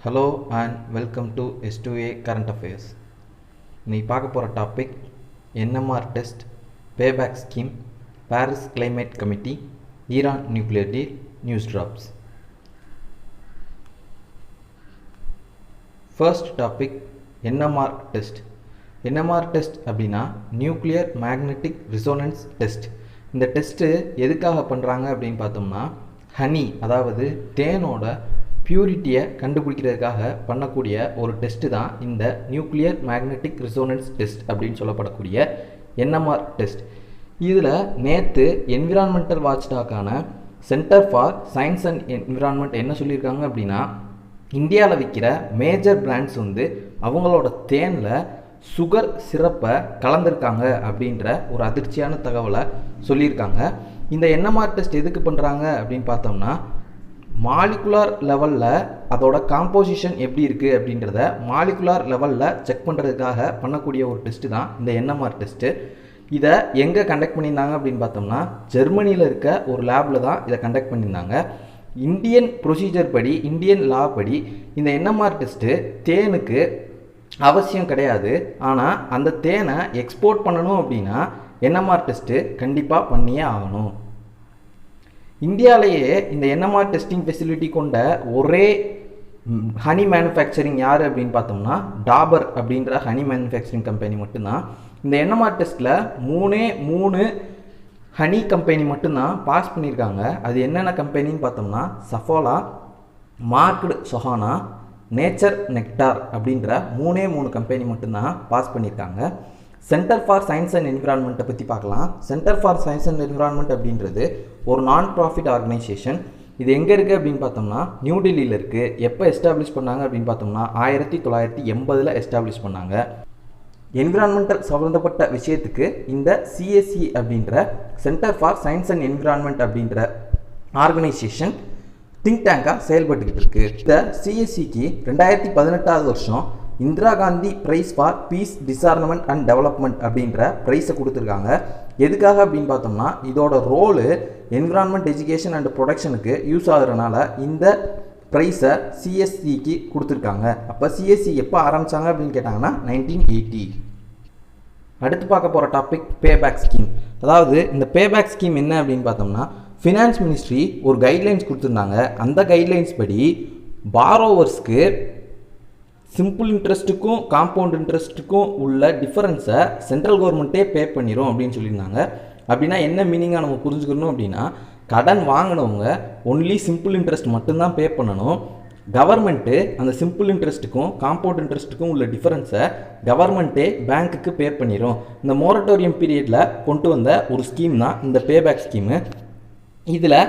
Hello and welcome to S2A Current Affairs. நீ பார்க்க போகிற topic NMR test, பேபேக் scheme, Paris climate committee, Iran nuclear deal, news drops. First topic NMR test. NMR test அப்படின்னா nuclear magnetic resonance test. இந்த test எதுக்காக பண்ணுறாங்க அப்படின்னு பார்த்தோம்னா honey, அதாவது தேனோட பியூரிட்டியை கண்டுபிடிக்கிறதுக்காக பண்ணக்கூடிய ஒரு டெஸ்ட்டு தான் இந்த நியூக்ளியர் மேக்னெட்டிக் ரிசோனன்ஸ் டெஸ்ட் அப்படின்னு சொல்லப்படக்கூடிய NMR டெஸ்ட். இதில் நேற்று என்விரான்மெண்டல் வாட்ச்டாக்கான centre for science and environment என்ன சொல்லியிருக்காங்க அப்படின்னா, இந்தியாவில் விற்கிற மேஜர் பிராண்ட்ஸ் அவங்களோட தேனில் சுகர் சிரப்பை கலந்துருக்காங்க அப்படின்ற ஒரு அதிர்ச்சியான தகவலை சொல்லியிருக்காங்க. இந்த NMR டெஸ்ட் எதுக்கு பண்ணுறாங்க அப்படின்னு பார்த்தோம்னா, மாலிகுலார் லெவலில் அதோட காம்போசிஷன் எப்படி இருக்குது அப்படின்றத மாலிகுலார் லெவலில் செக் பண்ணுறதுக்காக பண்ணக்கூடிய ஒரு டெஸ்ட்டு தான் இந்த NMR டெஸ்ட்டு. இதை எங்கே கண்டக்ட் பண்ணியிருந்தாங்க அப்படின்னு பார்த்தோம்னா, ஜெர்மனியில் இருக்க ஒரு லேபில் தான் இதை கண்டக்ட் பண்ணியிருந்தாங்க. இந்தியன் ப்ரொசீஜர் படி, இந்தியன் லா படி இந்த NMR டெஸ்ட்டு தேனுக்கு அவசியம் கிடையாது. ஆனால் அந்த தேனை எக்ஸ்போர்ட் பண்ணணும் அப்படின்னா NMR டெஸ்ட்டு கண்டிப்பாக பண்ணியே ஆகணும். இந்தியாவிலேயே இந்த NMR டெஸ்டிங் ஃபெசிலிட்டி கொண்ட ஒரே ஹனி மேனுஃபேக்சரிங் யார் அப்படின்னு பார்த்தோம்னா டாபர் அப்படின்ற ஹனி மேனுஃபேக்சரிங் கம்பெனி மட்டும்தான். இந்த NMR டெஸ்ட்டில் மூணு ஹனி கம்பெனி மட்டும்தான் பாஸ் பண்ணியிருக்காங்க. அது என்னென்ன கம்பெனின்னு பார்த்தோம்னா சஃபோலா, மார்க்டு சொஹானா, நேச்சர் நெக்டார் அப்படின்ற மூணு கம்பெனி மட்டும்தான் பாஸ் பண்ணியிருக்காங்க. சென்டர் ஃபார் சயின்ஸ் அண்ட் என்விரான்மெண்ட்டை பற்றி பார்க்கலாம். Centre for science and environment அப்படின்றது ஒரு நான் ப்ராஃபிட் ஆர்கனைசேஷன். இது எங்கே இருக்குது அப்படின்னு பார்த்தோம்னா நியூ டெல்லியில் இருக்குது. எப்போ எஸ்டாப்ளிஷ் பண்ணாங்க அப்படின்னு பார்த்தோம்னா 1980 எஸ்டாப்ளிஷ் பண்ணாங்க. என்விரான்மெண்டல் சம்மந்தப்பட்ட விஷயத்துக்கு இந்த CSE அப்படின்ற centre for science and environment அப்படின்ற ஆர்கனைசேஷன் திங்க் டேங்காக செயல்பட்டுக்கிட்டு இருக்குது. இந்த CSEக்கு 2018 வருஷம் Indira Gandhi prize for peace, disarmament and development அப்படின்ற ப்ரைஸை கொடுத்துருக்காங்க. எதுக்காக அப்படின்னு பார்த்தோம்னா, இதோட ரோலு என்விரான்மெண்ட், எஜுகேஷன் அண்ட் ப்ரொடக்ஷனுக்கு யூஸ் ஆகுறதுனால இந்த ப்ரைஸை CSEக்கு கொடுத்துருக்காங்க. அப்போ CSE எப்போ ஆரம்பித்தாங்க அப்படின்னு கேட்டாங்கன்னா 1980. அடுத்து பார்க்க போகிற டாபிக் பேபேக் ஸ்கீம். அதாவது இந்த பேபேக் ஸ்கீம் என்ன அப்படின்னு பார்த்தோம்னா, ஃபினான்ஸ் மினிஸ்ட்ரி ஒரு கைட்லைன்ஸ் கொடுத்துருந்தாங்க. அந்த கைட்லைன்ஸ் படி பாரோவர்ஸ்க்கு சிம்பிள் இன்ட்ரெஸ்ட்டுக்கும் காம்பவுண்ட் இன்ட்ரெஸ்ட்டுக்கும் உள்ள டிஃபரன்ஸை சென்ட்ரல் கவர்மெண்ட்டே பே பண்ணிடும் அப்படின்னு சொல்லியிருந்தாங்க. அப்படின்னா என்ன மீனிங்காக நம்ம புரிஞ்சுக்கணும் அப்படின்னா, கடன் வாங்கினவங்க ஒன்லி சிம்பிள் இன்ட்ரெஸ்ட் மட்டும்தான் பே பண்ணணும். கவர்மெண்ட்டு அந்த சிம்பிள் இன்ட்ரெஸ்ட்டுக்கும் காம்பவுண்ட் இன்ட்ரெஸ்ட்டுக்கும் உள்ள டிஃபரன்ஸை கவர்மெண்ட்டே பேங்க்குக்கு பே பண்ணிடும். இந்த மோரட்டோரியம் பீரியடில் கொண்டு வந்த ஒரு ஸ்கீம் தான் இந்த பேபேக் ஸ்கீமு. இதில்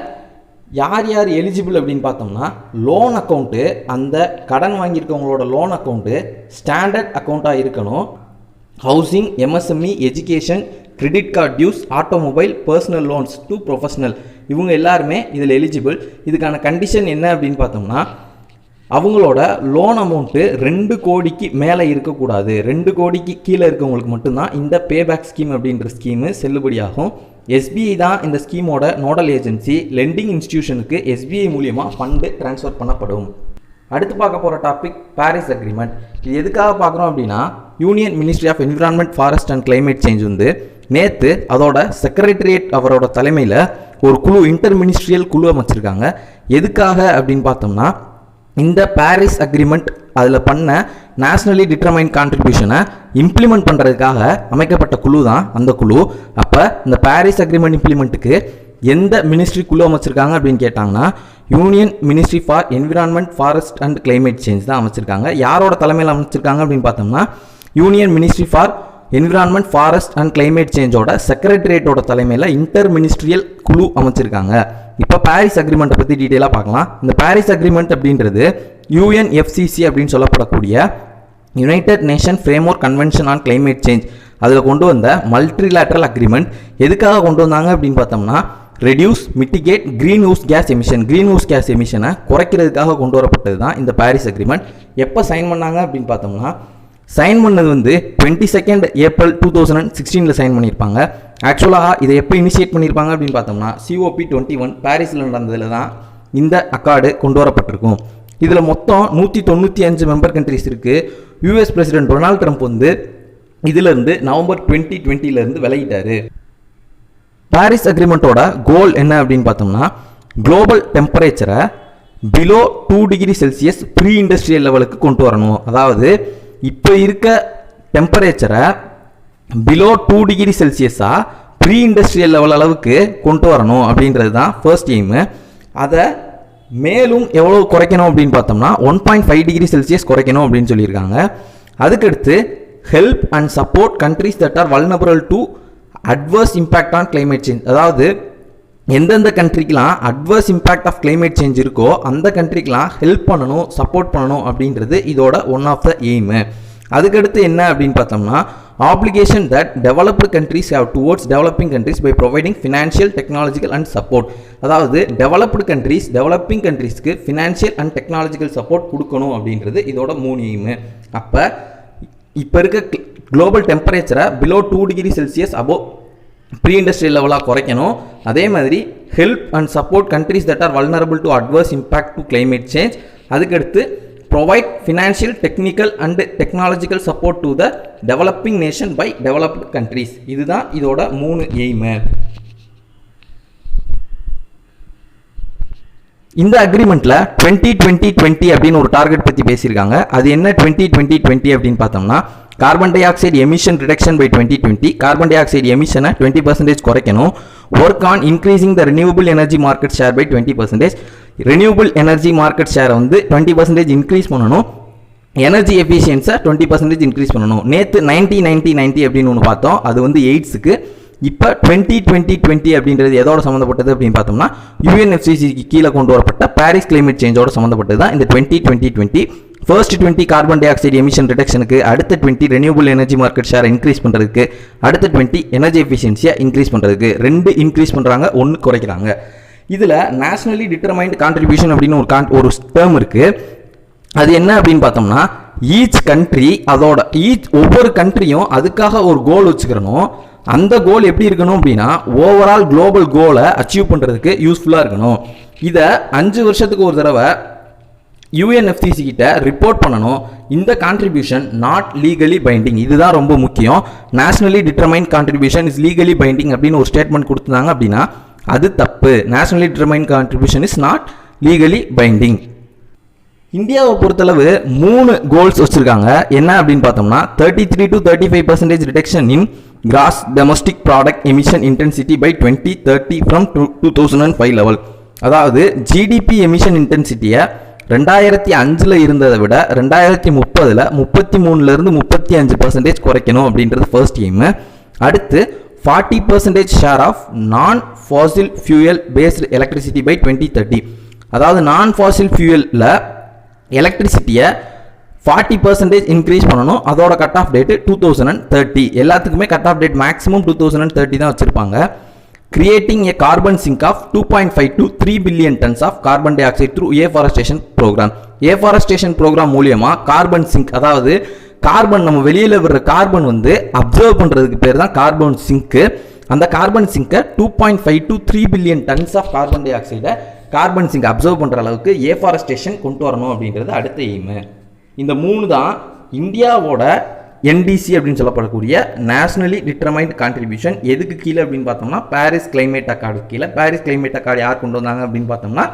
யார் எலிஜிபிள் அப்படின்னு பார்த்தோம்னா, லோன் அக்கௌண்ட்டு, அந்த கடன் வாங்கியிருக்கவங்களோட லோன் அக்கௌண்ட்டு ஸ்டாண்டர்ட் அக்கௌண்ட்டாக இருக்கணும். Housing, MSME, education, credit card dues, automobile, personal loans to professional, இவங்க எல்லாருமே இதில் எலிஜிபிள். இதுக்கான கண்டிஷன் என்ன அப்படின்னு பார்த்தோம்னா, அவங்களோட லோன் அமௌண்ட்டு 2 கோடிக்கு மேலே இருக்கக்கூடாது. 2 கோடிக்கு கீழே இருக்கவங்களுக்கு மட்டும்தான் இந்த பேபேக் ஸ்கீம் அப்படின்ற ஸ்கீமு செல்லுபடியாகும். SBI தான் இந்த ஸ்கீமோட நோடல் ஏஜென்சி. லெண்டிங் இன்ஸ்டிடியூஷனுக்கு SBI மூலியமாக ஃபண்டு ட்ரான்ஸ்ஃபர் பண்ணப்படும். அடுத்து பார்க்க போகிற டாபிக் பாரிஸ் அக்ரிமெண்ட். இது எதுக்காக பார்க்குறோம் அப்படின்னா, union ministry of environment, forest and climate change நேற்று அதோட செக்ரட்டரியேட் அவரோட தலைமையில் ஒரு குழு, இன்டர் மினிஸ்ட்ரியல் குழு அமைச்சிருக்காங்க. எதுக்காக அப்படின்னு பார்த்தோம்னா, இந்த பாரிஸ் அக்ரிமெண்ட் அதில் பண்ண நேஷ்னலி டிட்டர்மைன் கான்ட்ரிபியூஷனை இம்ப்ளிமெண்ட் பண்ணுறதுக்காக அமைக்கப்பட்ட குழு தான் அந்த குழு. அப்போ இந்த பாரிஸ் அக்ரிமெண்ட் இம்ப்ளிமெண்ட்டுக்கு எந்த மினிஸ்ட்ரி குழு அமைச்சிருக்காங்க அப்படின்னு கேட்டாங்கன்னா, union ministry for environment, forest and climate change தான் அமைச்சிருக்காங்க. யாரோட தலைமையில் அமைச்சிருக்காங்க அப்படின்னு பார்த்தோம்னா, union ministry for environment, forest and climate சேஞ்சோட செக்ரட்டரியேட்டோட தலைமையில் இன்டர் மினிஸ்ட்ரியல் குழு அமைச்சிருக்காங்க. இப்போ பாரிஸ் அக்ரிமெண்ட்டை பற்றி டீட்டெயிலாக பார்க்கலாம். இந்த பாரிஸ் அக்ரிமெண்ட் அப்படின்றது UNFCCC அப்படின்னு சொல்லப்படக்கூடிய United nation framework convention on climate change, அதில் கொண்டு வந்த மல்டிலேட்ரல் அக்ரிமெண்ட். எதுக்காக கொண்டு வந்தாங்க அப்படின்னு பார்த்தோம்னா, reduce, mitigate green house gas emission, green house gas எமிஷனை குறைக்கிறதுக்காக கொண்டு வரப்பட்டது தான் இந்த பாரிஸ் அக்ரிமெண்ட். எப்போ சைன் பண்ணாங்க அப்படின்னு பார்த்தோம்னா, சைன் பண்ணது 22 ஏப்ரல் 2016 சைன் பண்ணியிருப்பாங்க. ஆக்சுவலாக இதை எப்போ இனிஷியேட் பண்ணியிருப்பாங்க அப்படின்னு பார்த்தோம்னா, COP21 பாரிஸில் நடந்ததில் தான் இந்த அக்கார்டு கொண்டு வரப்பட்டிருக்கும். இதில் மொத்தம் 195 மெம்பர் கண்ட்ரிஸ் இருக்குது. யூஎஸ் பிரசிடென்ட் டொனால்ட் ட்ரம்ப் வந்து இதிலிருந்து நவம்பர் 2020 விலகிட்டாரு. பாரிஸ் அக்ரிமெண்ட்டோட கோல் என்ன அப்படின்னு பார்த்தோம்னா, குளோபல் டெம்பரேச்சரை below 2 degree Celsius pre industrial லெவலுக்கு கொண்டு வரணும். அதாவது இப்போ இருக்க டெம்பரேச்சரை பிலோ 2 டிகிரி செல்சியஸாக ப்ரீ இண்டஸ்ட்ரியல் லெவல் அளவுக்கு கொண்டு வரணும் அப்படின்றது தான் ஃபர்ஸ்ட் எய்மு. அதை மேலும் எவ்வளோ குறைக்கணும் அப்படின்னு பார்த்தோம்னா 1.5 டிகிரி செல்சியஸ் குறைக்கணும் அப்படின்னு சொல்லியிருக்காங்க. அதுக்கடுத்து help and support countries that are vulnerable to adverse impact on climate change. அதாவது எந்தெந்த கண்ட்ரிக்கெலாம் adverse impact of climate change இருக்கோ அந்த கண்ட்ரிக்கெலாம் ஹெல்ப் பண்ணணும், சப்போர்ட் பண்ணணும் அப்படின்றது இதோட ஒன் ஆஃப் த எய்மு. அதுக்கடுத்து என்ன அப்படின்னு பார்த்தோம்னா, obligation that developed countries have towards developing countries by providing financial, technological and support. அதாவது developed countries developing countriesக்கு financial and technological support கொடுக்கணும் அப்படின்றது இதோட 3 எய்மு. அப்போ இப்போ இருக்க குளோபல் டெம்பரேச்சரை below 2 degree Celsius above pre industrial லெவலாக குறைக்கணும். அதே மாதிரி help and support countries that are vulnerable to adverse impact to climate change. அதுக்கடுத்து provide financial, technical and technological support to the developing nation by developed countries. இதுதான் இதோட 3 aim. இந்த அக்ரிமெண்ட்ல 2020 அப்படின்னு ஒரு டார்கெட் பற்றி பேசியிருக்காங்க. அது என்ன 2020 அப்படின்னு பார்த்தோம்னா, carbon dioxide emission reduction by 2020, carbon dioxide எமிஷனை 20% குறைக்கணும். Work on increasing the renewable energy market share by 20%, renewable energy market ஷேரை வந்து 20% இன்க்ரீஸ் பண்ணணும். எனர்ஜி எஃபிஷியன்ஸை 20% இன்க்ரீஸ் பண்ணணும். நேற்று 90 அப்படின்னு ஒன்று பார்த்தோம், அது வந்து எய்ட்ஸுக்கு. இப்போ 2020 அப்படின்றது எதோட சம்மந்தப்பட்டது அப்படின்னு பார்த்தோம்னா, யூஎன்எஃப்சிசிக்கு கீழே கொண்டு வரப்பட்ட பாரிஸ் கிளைமேட் சேஞ்சோட சம்மந்தப்பட்டது தான் இந்த 2020. First 20 carbon dioxide emission ரிடக்ஷனுக்கு, அடுத்த 20 ரெனியூவபிள் எனர்ஜி மார்க்கெட் ஷேரை இன்க்ரீஸ் பண்ணுறதுக்கு, அடுத்த 20 எனர்ஜி எஃபிஷியன்சியை இன்க்ரீஸ் பண்ணுறதுக்கு. 2 இன்க்ரீஸ் பண்ணுறாங்க, 1 குறைக்கிறாங்க. இதில் நேஷனலி டிட்டர்மைன்டு கான்ட்ரிபியூஷன் அப்படின்னு ஒரு டேர்ம் இருக்குது. அது என்ன அப்படின்னு பார்த்தோம்னா, ஈச் கண்ட்ரி அதோட ஒவ்வொரு கண்ட்ரியும் அதுக்காக ஒரு கோல் வச்சுக்கிறணும். அந்த கோல் எப்படி இருக்கணும் அப்படின்னா, ஓவரால் குளோபல் கோலை அச்சீவ் பண்ணுறதுக்கு யூஸ்ஃபுல்லாக இருக்கணும். இதை 5 வருஷத்துக்கு ஒரு தடவை யூஎன்எஃப்சிசி கிட்ட ரிப்போர்ட் பண்ணணும். இந்த கான்ட்ரிபியூஷன் நாட் லீகலி பைண்டிங். இதுதான் ரொம்ப முக்கியம். Nationally determined contribution is legally binding அப்படின்னு ஒரு ஸ்டேட்மெண்ட் கொடுத்துருந்தாங்க அப்படின்னா அது தப்பு. Nationally determined contribution is not legally binding. இந்தியாவை பொறுத்தளவு 3 கோல்ஸ் வச்சிருக்காங்க. என்ன அப்படின்னு பார்த்தோம்னா, 33 to 35% reduction in gross domestic product emission intensity by 2030 from 2005 level. அதாவது ஜிடிபி எமிஷன் இன்டென்சிட்டியை 2005 இருந்ததை விட 2030 33லேருந்து 35% குறைக்கணும் அப்படின்றது ஃபர்ஸ்ட் எய்மு. அடுத்து 40% share of non fossil fuel based electricity by 2030. அதாவது நான் ஃபாசில் ஃபியூயலில் எலக்ட்ரிசிட்டியை 40% இன்க்ரீஸ் பண்ணணும். அதோட கட் ஆஃப் டேட்டு 2030. எல்லாத்துக்குமே கட் ஆஃப் டேட் மேக்ஸிமம் 2030 தான் வச்சுருப்பாங்க. creating a carbon sink of 2.5 to 3 billion tons of carbon dioxide through afforestation program. afforestation program மூலமா carbon sink, அதாவது carbon நம்ம வெளியில் விடுற கார்பன் வந்து அப்சர்வ் பண்ணுறதுக்கு பேர் தான் கார்பன் சிங்க்கு. அந்த கார்பன் சிங்கை 2.5 to 3 billion tons of carbon டை ஆக்சைடை கார்பன் சிங்க் அப்சர்வ் பண்ணுற அளவுக்கு ஏஃபாரஸ்டேஷன் கொண்டு வரணும் அப்படின்றது அடுத்த எய்மு. இந்த 3 தான் இந்தியாவோட என்டிசி அப்படின்னு சொல்லப்படக்கூடிய நேஷனலி டிட்டர்மைன்ட் கான்ட்ரிபியூஷன். எதுக்கு கீழே அப்படின்னு பார்த்தோம்னா, பாரிஸ் கிளைமேட் அக்கார்டு கீழே. பாரிஸ் கிளைமேட் அக்கார்டு யார் கொண்டு வந்தாங்க அப்படின்னு பார்த்தோம்னா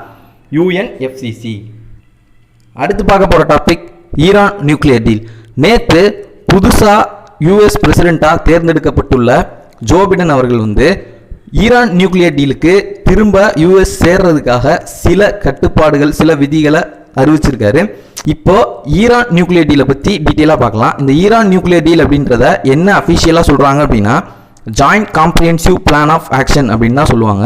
யூஎன்எஃப்சிசி. அடுத்து பார்க்க போகிற டாபிக் ஈரான் நியூக்ளியர் டீல். நேற்று புதுசாக யூஎஸ் பிரசிடெண்ட்டாக தேர்ந்தெடுக்கப்பட்டுள்ள ஜோ பிடன் அவர்கள் வந்து ஈரான் நியூக்ளியர் டீலுக்கு திரும்ப யூஎஸ் சேர்றதுக்காக சில கட்டுப்பாடுகள், சில விதிகளை அறிவிச்சிருக்காரு. இப்போ ஈரான் நியூக்ளியர் டீலை பற்றி டீட்டெயிலாக பார்க்கலாம். இந்த ஈரான் நியூக்ளியர் டீல் அப்படின்றத என்ன அஃபிஷியலாக சொல்கிறாங்க அப்படின்னா, joint comprehensive plan of action அப்படின்னு தான் சொல்லுவாங்க.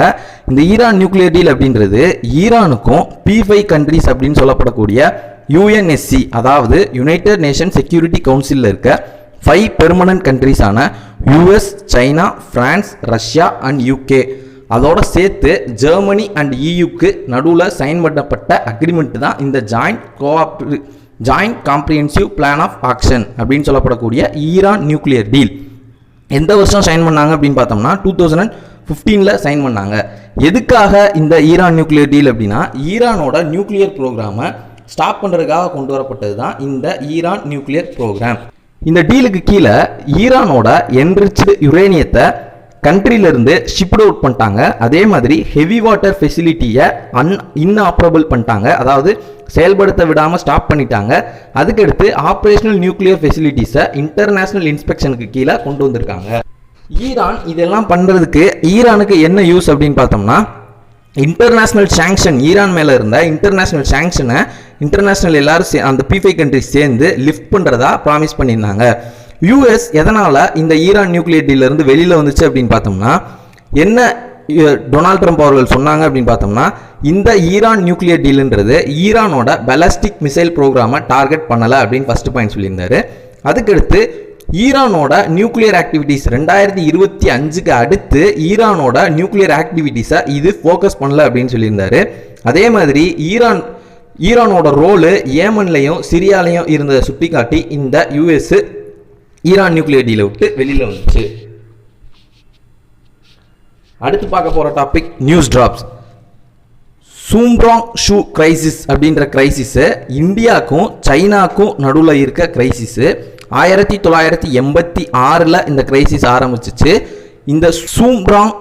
இந்த ஈரான் நியூக்ளியர் டீல் அப்படின்றது ஈரானுக்கும் P5 கண்ட்ரிஸ் அப்படின்னு சொல்லப்படக்கூடிய யுஎன்எஸ்சி, அதாவது யுனைடெட் நேஷன் செக்யூரிட்டி கவுன்சிலில் இருக்க 5 பெர்மனன்ட் கண்ட்ரிஸான US, China, France, Russia and UK, அதோட சேர்த்து ஜெர்மனி அண்ட் இயூக்கு நடுவில் சைன் பண்ணப்பட்ட அக்ரிமெண்ட் தான் இந்த joint comprehensive plan of action அப்படின்னு சொல்லப்படக்கூடிய ஈரான் நியூக்ளியர் டீல். எந்த வருஷம் சைன் பண்ணாங்க அப்படின்னு பார்த்தோம்னா 2015 சைன் பண்ணாங்க. எதுக்காக இந்த ஈரான் நியூக்ளியர் டீல் அப்படின்னா, ஈரானோட நியூக்ளியர் ப்ரோக்ராமை ஸ்டாப் பண்ணுறதுக்காக கொண்டு வரப்பட்டது தான் இந்த ஈரான் நியூக்ளியர் ப்ரோக்ராம். இந்த டீலுக்கு கீழே ஈரானோட என்ரிச்டு யுரேனியத்தை கண்ட்ரியிலிருந்து ஷிப்ட் அவுட் பண்ணிட்டாங்க. அதே மாதிரி ஹெவி வாட்டர் ஃபெசிலிட்டியை இன்ஆப்ரபிள் பண்ணிட்டாங்க, அதாவது செயல்படுத்த விடாமல் ஸ்டாப் பண்ணிட்டாங்க. அதுக்கடுத்து ஆப்ரேஷனல் நியூக்ளியர் ஃபெசிலிட்டிஸை இன்டர்நேஷ்னல் இன்ஸ்பெக்ஷனுக்கு கீழே கொண்டு வந்திருக்காங்க. ஈரான் இதெல்லாம் பண்ணுறதுக்கு ஈரானுக்கு என்ன யூஸ் அப்படின்னு பார்த்தோம்னா, இன்டர்நேஷ்னல் சாங்ஷன், ஈரான் மேலே இருந்த இன்டர்நேஷ்னல் சாங்ஷனை இன்டர்நேஷ்னல் எல்லாரும் அந்த P5 கண்ட்ரிஸ் சேர்ந்து லிஃப்ட் பண்ணுறதா ப்ராமிஸ் பண்ணியிருந்தாங்க. யூஎஸ் எதனால் இந்த ஈரான் நியூக்ளியர் டீலிருந்து வெளியில் வந்துச்சு அப்படின்னு பார்த்தோம்னா, என்ன டொனால்ட் ட்ரம்ப் அவர்கள் சொன்னாங்க அப்படின்னு பார்த்தோம்னா, இந்த ஈரான் நியூக்ளியர் டீலுன்றது ஈரானோட பேலிஸ்டிக் மிசைல் ப்ரோக்ராமை டார்கெட் பண்ணலை அப்படின்னு ஃபர்ஸ்ட் பாயிண்ட் சொல்லியிருந்தாரு. அதுக்கடுத்து ஈரானோட நியூக்ளியர் ஆக்டிவிட்டீஸ் 2025க்கு அடுத்து ஈரானோட நியூக்ளியர் ஆக்டிவிட்டீஸை இது ஃபோக்கஸ் பண்ணல அப்படின்னு சொல்லியிருந்தாரு. அதே மாதிரி ஈரானோட ரோலு ஏமன்லையும் சிரியாலையும் இருந்ததை சுட்டி காட்டி இந்த யூஎஸ் ஈரான் நியூக்ளியர் டீலை விட்டு வெளியில் வந்துச்சு. அடுத்து பார்க்க போகிற டாபிக் நியூஸ் டிராப்ஸ். சூம்ராங் ஷூ கிரைசிஸ் அப்படின்ற கிரைசிஸ் இந்தியாவுக்கும் சைனாக்கும் நடுவில் இருக்க கிரைசிஸ். 1986 இந்த கிரைசிஸ் ஆரம்பிச்சிச்சு. இந்த சூம்ராங்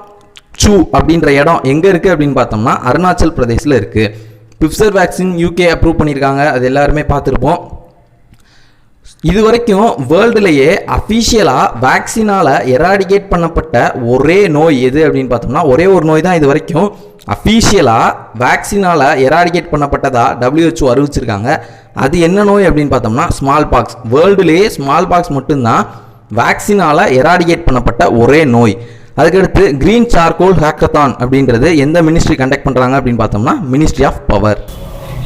ஷூ அப்படின்ற இடம் எங்கே இருக்குது அப்படின்னு பார்த்தோம்னா அருணாச்சல் பிரதேசில் இருக்குது. பிஃப்சர் வேக்சின் UK அப்ரூவ் பண்ணியிருக்காங்க, அது எல்லாருமே பார்த்துருப்போம். இது வரைக்கும் வேர்ல்டுலேயே அஃபிஷியலாக வேக்சினால் எராடிகேட் பண்ணப்பட்ட ஒரே நோய் எது அப்படின்னு பார்த்தோம்னா ஒரே ஒரு நோய் தான் இது வரைக்கும் அஃபிஷியலாக வேக்சினால் எராடிகேட் பண்ணப்பட்டதா WHO அறிவிச்சிருக்காங்க. அது என்ன நோய் அப்படின்னு பார்த்தோம்னா ஸ்மால் பாக்ஸ். வேர்ல்டுலேயே ஸ்மால் பாக்ஸ் மட்டும்தான் வேக்சினால் எராடிகேட் பண்ணப்பட்ட ஒரே நோய். அதுக்கடுத்து கிரீன் சார்கோல் ஹேக்கத்தான் அப்படின்றது எந்த மினிஸ்ட்ரி கண்டக்ட் பண்ணுறாங்க அப்படின்னு பார்த்தோம்னா மினிஸ்ட்ரி ஆஃப் பவர்.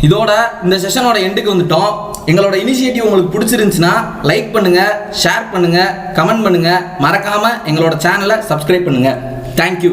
இதோட இந்த செஷனோட எண்டுக்கு வந்துட்டோம். எங்களோட இனிஷியேட்டிவ் உங்களுக்கு பிடிச்சிருந்துச்சுன்னா லைக் பண்ணுங்க, ஷேர் பண்ணுங்க, கமெண்ட் பண்ணுங்க, மறக்காம எங்களோட சேனலை சப்ஸ்கிரைப் பண்ணுங்க. தேங்க்யூ.